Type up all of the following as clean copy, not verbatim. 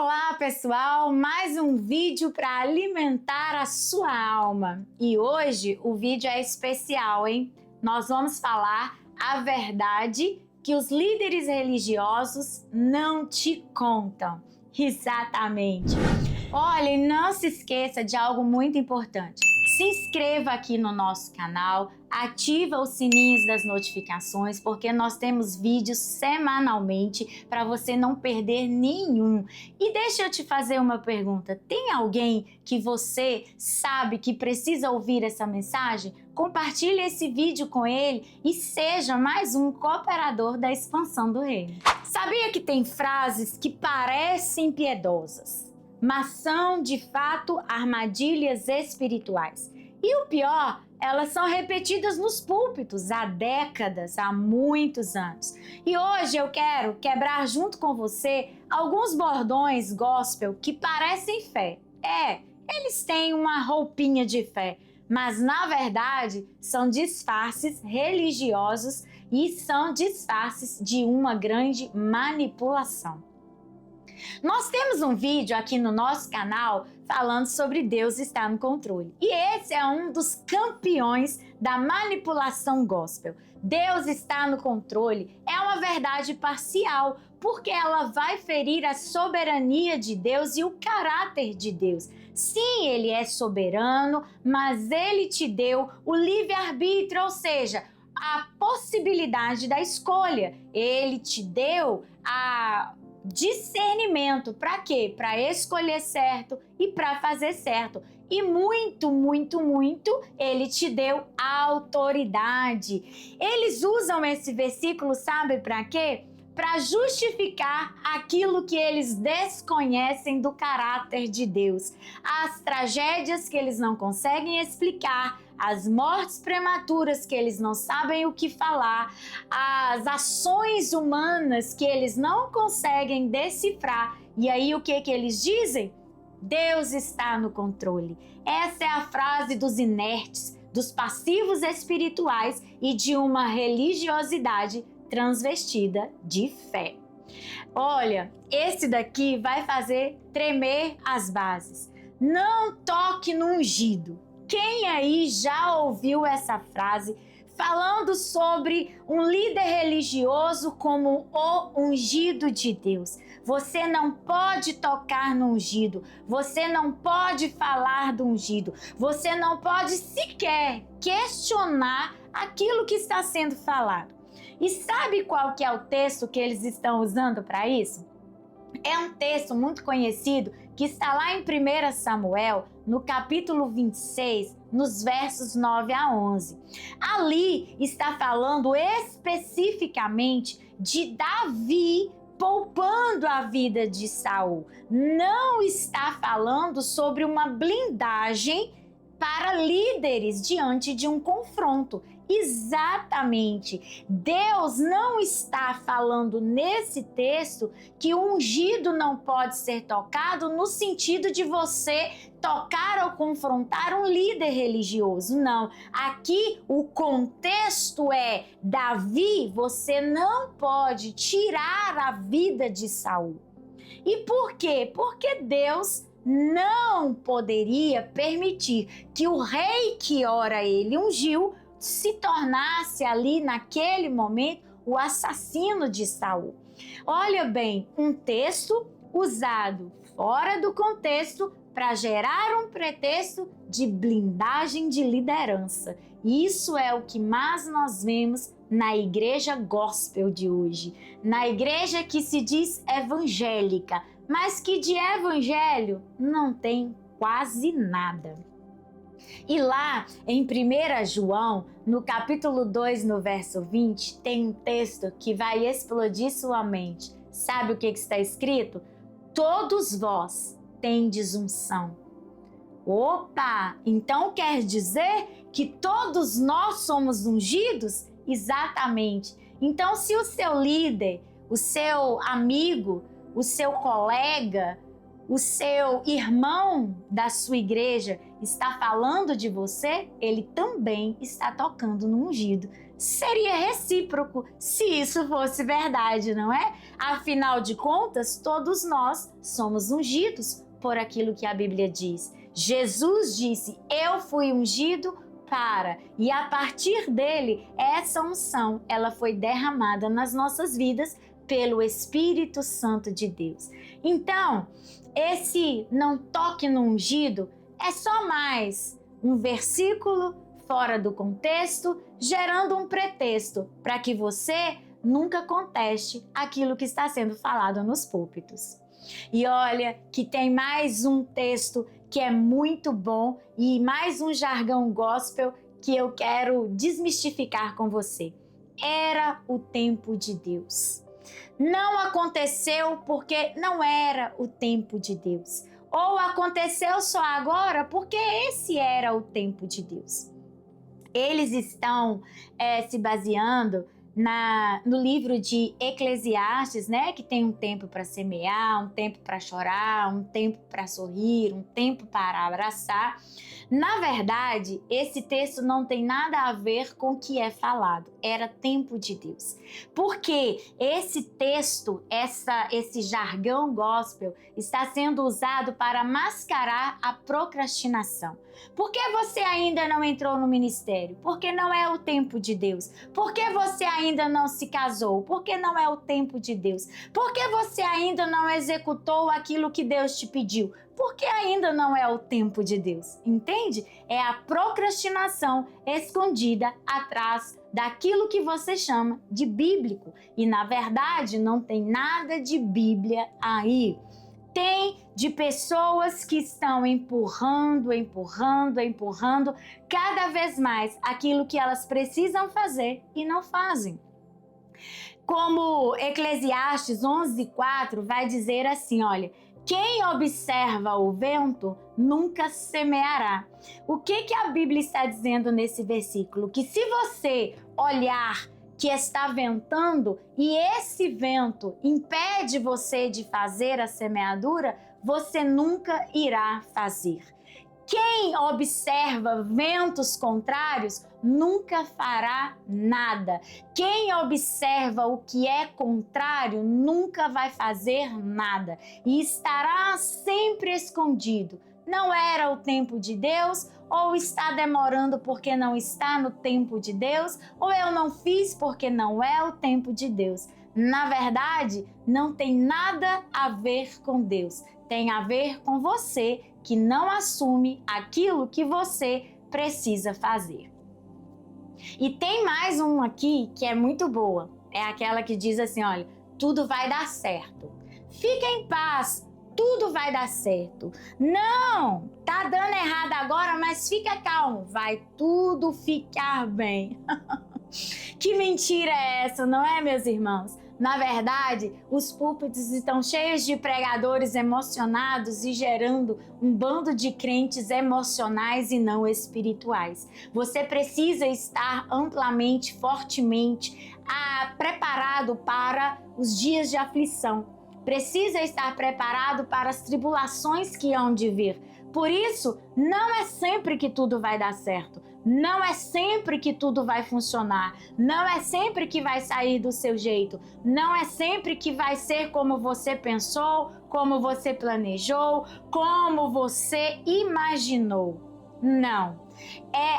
Olá, pessoal! Mais um vídeo para alimentar a sua alma. E hoje o vídeo é especial, hein? Nós vamos falar a verdade que os líderes religiosos não te contam. Exatamente. Olha, e não se esqueça de algo muito importante. Se inscreva aqui no nosso canal, ativa os sininhos das notificações, porque nós temos vídeos semanalmente para você não perder nenhum. E deixa eu te fazer uma pergunta: tem alguém que você sabe que precisa ouvir essa mensagem? Compartilhe esse vídeo com ele e seja mais um cooperador da expansão do reino. Sabia que tem frases que parecem piedosas, mas são de fato armadilhas espirituais? E o pior, elas são repetidas nos púlpitos há décadas, há muitos anos. E hoje eu quero quebrar junto com você alguns bordões gospel que parecem fé. Eles têm uma roupinha de fé, mas na verdade são disfarces religiosos e são disfarces de uma grande manipulação. Nós temos um vídeo aqui no nosso canal falando sobre Deus estar no controle. E esse é um dos campeões da manipulação gospel. Deus está no controle é uma verdade parcial, porque ela vai ferir a soberania de Deus e o caráter de Deus. Sim, ele é soberano, mas ele te deu o livre-arbítrio, ou seja, a possibilidade da escolha. Ele te deu a discernimento. Para quê? Para escolher certo e para fazer certo. E muito, ele te deu autoridade. Eles usam esse versículo, sabe para quê? Para justificar aquilo que eles desconhecem do caráter de Deus. As tragédias que eles não conseguem explicar, as mortes prematuras que eles não sabem o que falar, as ações humanas que eles não conseguem decifrar. E aí o que eles dizem? Deus está no controle. Essa é a frase dos inertes, dos passivos espirituais e de uma religiosidade transvestida de fé. Olha, esse daqui vai fazer tremer as bases. Não toque no ungido. Quem aí já ouviu essa frase falando sobre um líder religioso como o ungido de Deus? Você não pode tocar no ungido, você não pode falar do ungido, você não pode sequer questionar aquilo que está sendo falado. E sabe qual que é o texto que eles estão usando para isso? É um texto muito conhecido que está lá em 1 Samuel, no capítulo 26, nos versos 9 a 11. Ali está falando especificamente de Davi poupando a vida de Saul. Não está falando sobre uma blindagem para líderes diante de um confronto. Exatamente. Deus não está falando nesse texto que o ungido não pode ser tocado no sentido de você tocar ou confrontar um líder religioso. Não. Aqui o contexto é: Davi, você não pode tirar a vida de Saul. E por quê? Porque Deus não poderia permitir que o rei que ora ele ungiu se tornasse ali naquele momento o assassino de Saul. Olha bem, um texto usado fora do contexto para gerar um pretexto de blindagem de liderança. Isso é o que mais nós vemos na igreja gospel de hoje, na igreja que se diz evangélica, mas que de evangelho não tem quase nada. E lá em 1 João, no capítulo 2, no verso 20, tem um texto que vai explodir sua mente. Sabe o que está escrito? Todos vós tendes unção. Opa! Então quer dizer que todos nós somos ungidos? Exatamente. Então, se o seu líder, o seu amigo, o seu colega, o seu irmão da sua igreja está falando de você, ele também está tocando no ungido. Seria recíproco se isso fosse verdade, não é? Afinal de contas, todos nós somos ungidos por aquilo que a Bíblia diz. Jesus disse: eu fui ungido para, e a partir dele, essa unção, ela foi derramada nas nossas vidas pelo Espírito Santo de Deus. Então, esse não toque no ungido é só mais um versículo fora do contexto, gerando um pretexto para que você nunca conteste aquilo que está sendo falado nos púlpitos. E olha que tem mais um texto que é muito bom e mais um jargão gospel que eu quero desmistificar com você. Era o tempo de Deus. Não aconteceu porque não era o tempo de Deus. Ou aconteceu só agora porque esse era o tempo de Deus. Eles estão se baseando no livro de Eclesiastes, né? Que tem um tempo para semear, um tempo para chorar, um tempo para sorrir, um tempo para abraçar. Na verdade, esse texto não tem nada a ver com o que é falado. Era tempo de Deus. Porque esse texto, esse jargão gospel, está sendo usado para mascarar a procrastinação. Por que você ainda não entrou no ministério? Porque não é o tempo de Deus. Por que você ainda não se casou? Porque não é o tempo de Deus. Por que você ainda não executou aquilo que Deus te pediu? Porque ainda não é o tempo de Deus. Entende? É a procrastinação escondida atrás daquilo que você chama de bíblico. E na verdade não tem nada de Bíblia aí. Tem de pessoas que estão empurrando cada vez mais aquilo que elas precisam fazer e não fazem. Como Eclesiastes 11:4 vai dizer assim, olha: quem observa o vento nunca semeará. O que a Bíblia está dizendo nesse versículo? Que se você olhar que está ventando e esse vento impede você de fazer a semeadura, você nunca irá fazer. Quem observa ventos contrários nunca fará nada. Quem observa o que é contrário nunca vai fazer nada e estará sempre escondido. Não era o tempo de Deus, ou está demorando porque não está no tempo de Deus, ou eu não fiz porque não é o tempo de Deus. Na verdade, não tem nada a ver com Deus. Tem a ver com você que não assume aquilo que você precisa fazer. E tem mais um aqui que é muito boa. É aquela que diz assim, olha, tudo vai dar certo. Fica em paz, tudo vai dar certo. Não, tá dando errado agora, mas fica calmo, vai tudo ficar bem. Que mentira é essa, não é, meus irmãos? Na verdade, os púlpitos estão cheios de pregadores emocionados e gerando um bando de crentes emocionais e não espirituais. Você precisa estar amplamente, fortemente preparado para os dias de aflição. Precisa estar preparado para as tribulações que hão de vir. Por isso, não é sempre que tudo vai dar certo. Não é sempre que tudo vai funcionar. Não é sempre que vai sair do seu jeito. Não é sempre que vai ser como você pensou, como você planejou, como você imaginou. Não.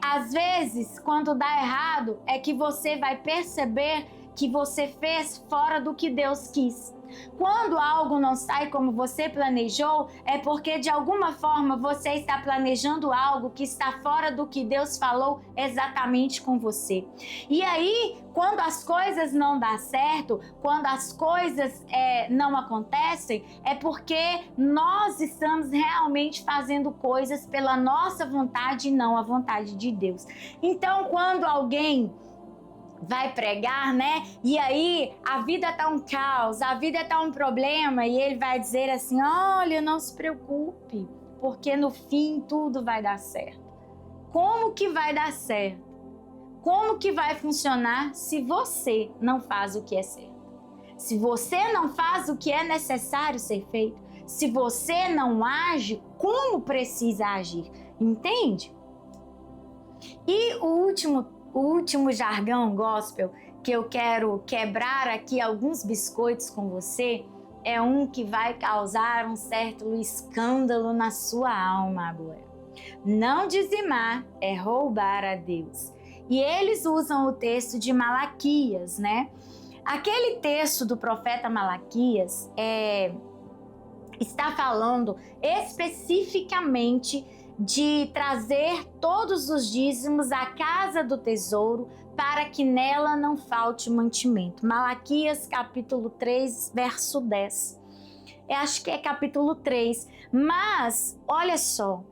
Às vezes, quando dá errado, é que você vai perceber que você fez fora do que Deus quis. Quando algo não sai como você planejou, é porque de alguma forma você está planejando algo que está fora do que Deus falou exatamente com você. E aí, quando as coisas não dão certo, quando as coisas não acontecem, é porque nós estamos realmente fazendo coisas pela nossa vontade e não a vontade de Deus. Então, quando alguém vai pregar, né? E aí a vida tá um caos, a vida tá um problema e ele vai dizer assim, olha, não se preocupe, porque no fim tudo vai dar certo. Como que vai dar certo? Como que vai funcionar se você não faz o que é certo? Se você não faz o que é necessário ser feito? se você não age como precisa agir, entende? E o último jargão gospel que eu quero quebrar aqui alguns biscoitos com você é um que vai causar um certo escândalo na sua alma agora. Não dizimar é roubar a Deus. E eles usam o texto de Malaquias, né? Aquele texto do profeta Malaquias está falando especificamente de trazer todos os dízimos à casa do tesouro para que nela não falte mantimento. Malaquias capítulo 3, verso 10. Eu acho que é capítulo 3. Mas, olha só,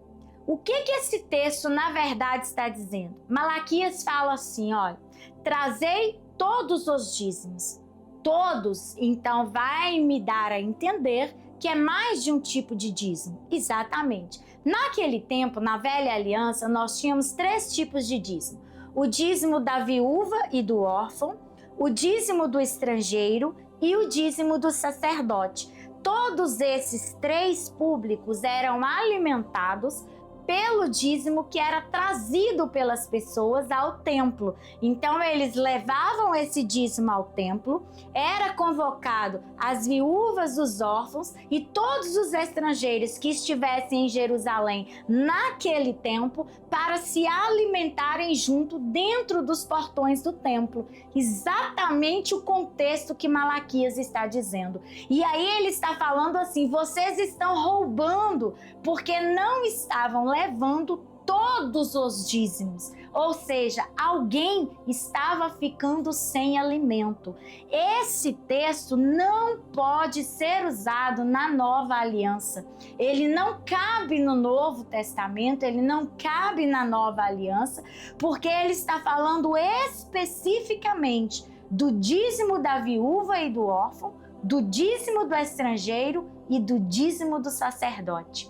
o que esse texto na verdade está dizendo? Malaquias fala assim, olha, trazei todos os dízimos. Todos, então vai me dar a entender que é mais de um tipo de dízimo. Exatamente. Naquele tempo, na velha aliança, nós tínhamos 3 tipos de dízimo. O dízimo da viúva e do órfão, o dízimo do estrangeiro e o dízimo do sacerdote. Todos esses 3 públicos eram alimentados pelo dízimo que era trazido pelas pessoas ao templo. Então eles levavam esse dízimo ao templo, era convocado as viúvas, os órfãos e todos os estrangeiros que estivessem em Jerusalém naquele tempo para se alimentarem junto dentro dos portões do templo. Exatamente o contexto que Malaquias está dizendo. E aí ele está falando assim, vocês estão roubando porque não estavam levando todos os dízimos, ou seja, alguém estava ficando sem alimento. Esse texto não pode ser usado na nova aliança. Ele não cabe no Novo Testamento, ele não cabe na nova aliança, porque ele está falando especificamente do dízimo da viúva e do órfão, do dízimo do estrangeiro e do dízimo do sacerdote.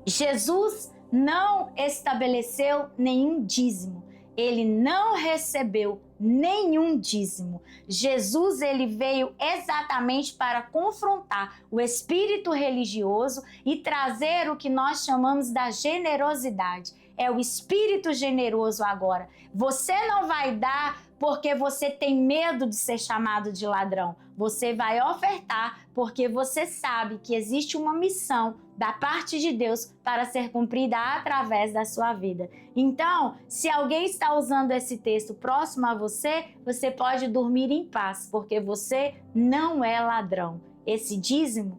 Jesus não estabeleceu nenhum dízimo. Ele não recebeu nenhum dízimo. Jesus, ele veio exatamente para confrontar o espírito religioso e trazer o que nós chamamos da generosidade. É o espírito generoso agora. Você não vai dar porque você tem medo de ser chamado de ladrão. Você vai ofertar porque você sabe que existe uma missão da parte de Deus para ser cumprida através da sua vida. Então, se alguém está usando esse texto próximo a você, você pode dormir em paz, porque você não é ladrão. Esse dízimo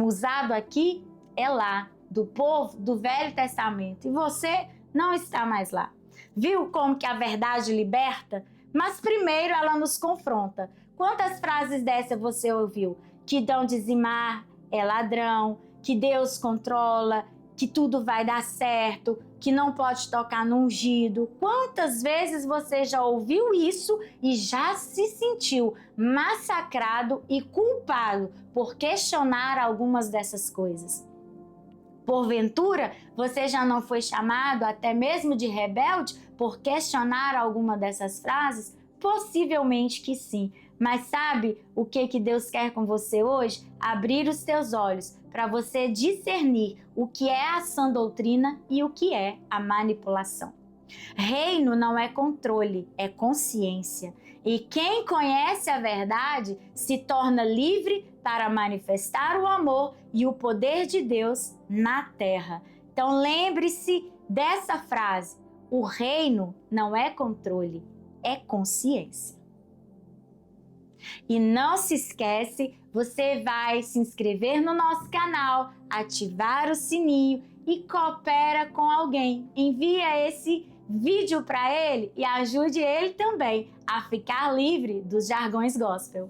usado aqui é lá, do povo do Velho Testamento, e você não está mais lá. Viu como que a verdade liberta? Mas primeiro ela nos confronta. Quantas frases dessa você ouviu? Que não dizimar é ladrão, que Deus controla, que tudo vai dar certo, que não pode tocar no ungido. Quantas vezes você já ouviu isso e já se sentiu massacrado e culpado por questionar algumas dessas coisas? Porventura, você já não foi chamado até mesmo de rebelde por questionar alguma dessas frases? Possivelmente que sim. Mas sabe o que Deus quer com você hoje? Abrir os teus olhos para você discernir o que é a sã doutrina e o que é a manipulação. Reino não é controle, é consciência. E quem conhece a verdade se torna livre para manifestar o amor e o poder de Deus na terra. Então lembre-se dessa frase: o reino não é controle, é consciência. E não se esquece, você vai se inscrever no nosso canal, ativar o sininho e coopera com alguém. Envia esse vídeo para ele e ajude ele também a ficar livre dos jargões gospel.